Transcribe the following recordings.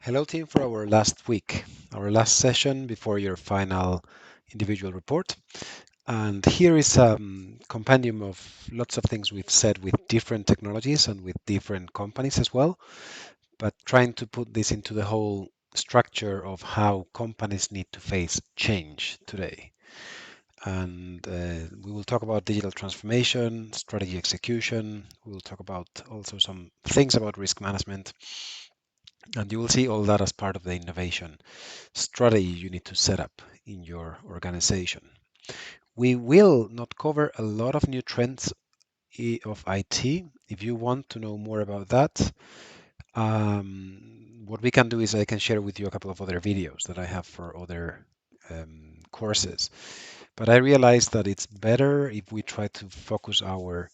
Hello team for our last week, our last session before your final individual report. And here is a compendium of lots of things we've said with different technologies and with different companies as well, but trying to put this into the whole structure of how companies need to face change today. And we will talk about digital transformation, strategy execution. We will talk about also some things about risk management. And you will see all that as part of the innovation strategy you need to set up in your organization. We will not cover a lot of new trends of IT. If you want to know more about that, what we can do is I can share with you a couple of other videos that I have for other courses. But I realized that it's better if we try to focus our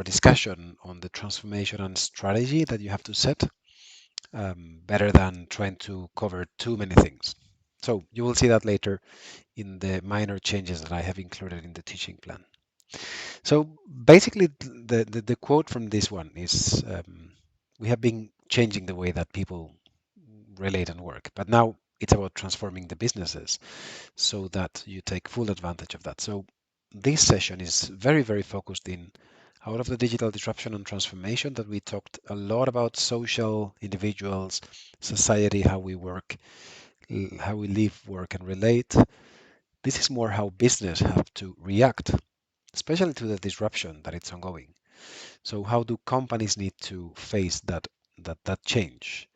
discussion on the transformation and strategy that you have to set better than trying to cover too many things. So you will see that later in the minor changes that I have included in the teaching plan. So basically, the quote from this one is we have been changing the way that people relate and work, but now it's about transforming the businesses so that you take full advantage of that. So this session is very, very focused in out of the digital disruption and transformation that we talked a lot about social, individuals, society, how we work, how we live, work, and relate. This is more how business have to react, especially to the disruption that it's ongoing. So how do companies need to face that change?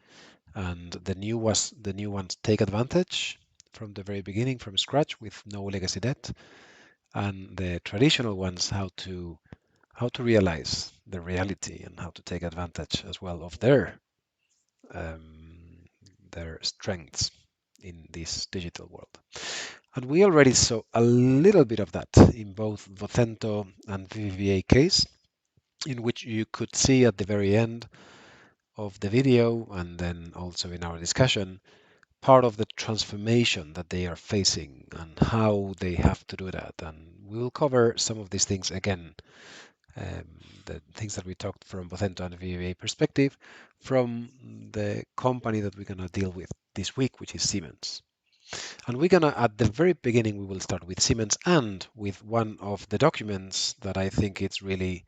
And the new ones take advantage from the very beginning, from scratch, with no legacy debt, and the traditional ones how to realize the reality and how to take advantage as well of um, their strengths in this digital world. And we already saw a little bit of that in both Vocento and VVVA case, in which you could see at the very end of the video and then also in our discussion part of the transformation that they are facing and how they have to do that. And we will cover some of these things again, um, the things that we talked from Vocento and VVA perspective, from the company that we're going to deal with this week, which is Siemens. And we're gonna, at the very beginning, we will start with Siemens and with one of the documents that I think it's really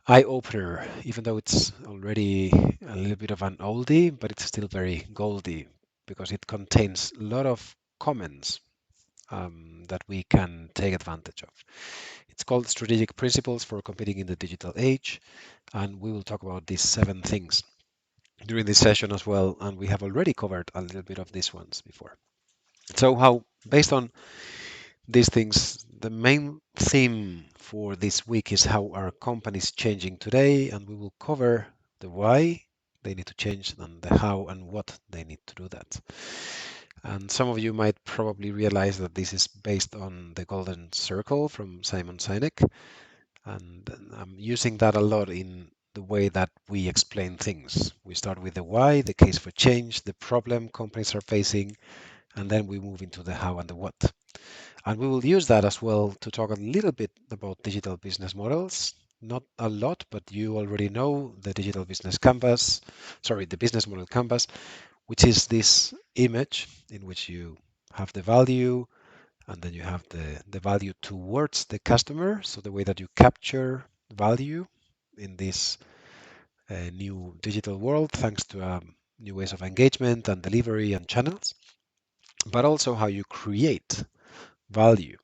eye-opener, even though it's already a little bit of an oldie, but it's still very goldy because it contains a lot of comments that we can take advantage of. It's called Strategic Principles for Competing in the Digital Age, and we will talk about these 7 things during this session as well, and we have already covered a little bit of these ones before. So how, based on these things, the main theme for this week is how our company is changing today, and we will cover the why they need to change and the how and what they need to do that. And some of you might probably realize that this is based on the golden circle from Simon Sinek, and I'm using that a lot in the way that we explain things. We start with the why, the case for change, the problem companies are facing, and then we move into the how and the what. And we will use that as well to talk a little bit about digital business models. Not a lot, but you already know the digital business canvas, sorry, the business model canvas, which is this image in which you have the value and then you have the value towards the customer. So the way that you capture value in this new digital world, thanks to new ways of engagement and delivery and channels, but also how you create value,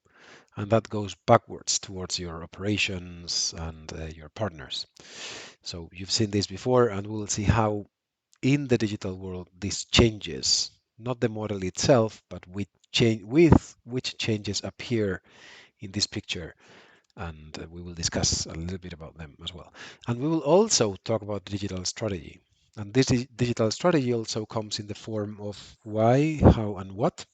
and that goes backwards towards your operations and your partners. So you've seen this before, and we'll see how in the digital world this changes, not the model itself, but with which changes appear in this picture, and we will discuss a little bit about them as well. And we will also talk about digital strategy. And this digital strategy also comes in the form of why, how, and what.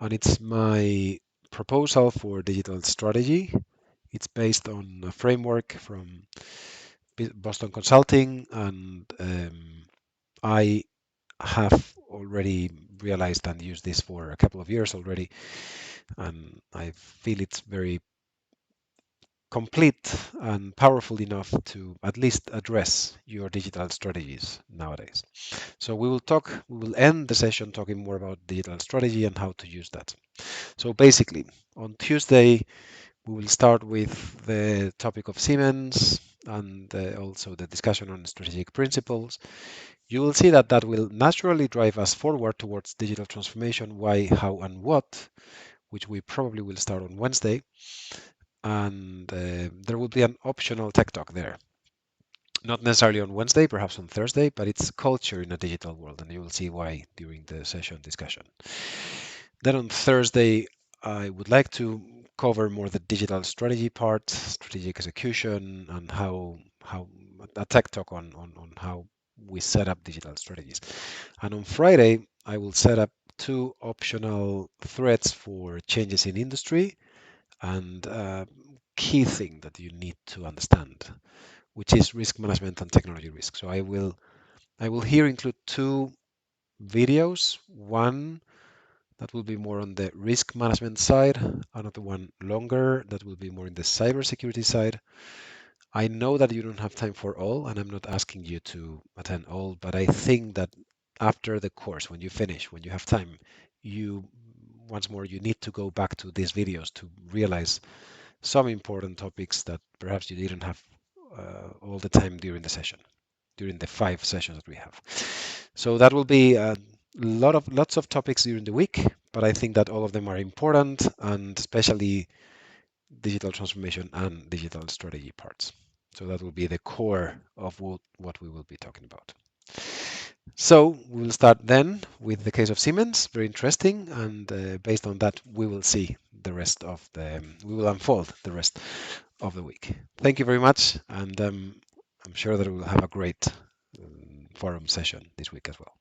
And it's my proposal for digital strategy. It's based on a framework from Boston Consulting, and I have already realized and used this for a couple of years already, and I feel it's very complete and powerful enough to at least address your digital strategies nowadays. So we will end the session talking more about digital strategy and how to use that. So basically, on Tuesday, we will start with the topic of Siemens and also the discussion on strategic principles. You will see that that will naturally drive us forward towards digital transformation, why, how, and what, which we probably will start on Wednesday. And there will be an optional tech talk there. Not necessarily on Wednesday, perhaps on Thursday, but it's culture in a digital world, and you will see why during the session discussion. Then on Thursday, I would like to cover more the digital strategy part, strategic execution, and how a tech talk on how we set up digital strategies. And on Friday, I will set up two optional threads for changes in industry and key thing that you need to understand, which is risk management and technology risk. So I will here include two videos, one that will be more on the risk management side, another one longer that will be more in the cybersecurity side. I know that you don't have time for all, and I'm not asking you to attend all, but I think that after the course, when you finish, when you have time, you once more you need to go back to these videos to realize some important topics that perhaps you didn't have all the time during the session, during the 5 sessions that we have. So that will be a lots of topics during the week, but I think that all of them are important, and especially digital transformation and digital strategy parts. So that will be the core of what we will be talking about. So we will start then with the case of Siemens, very interesting, and based on that, we will see the rest of we will unfold the rest of the week. Thank you very much, and I'm sure that we will have a great forum session this week as well.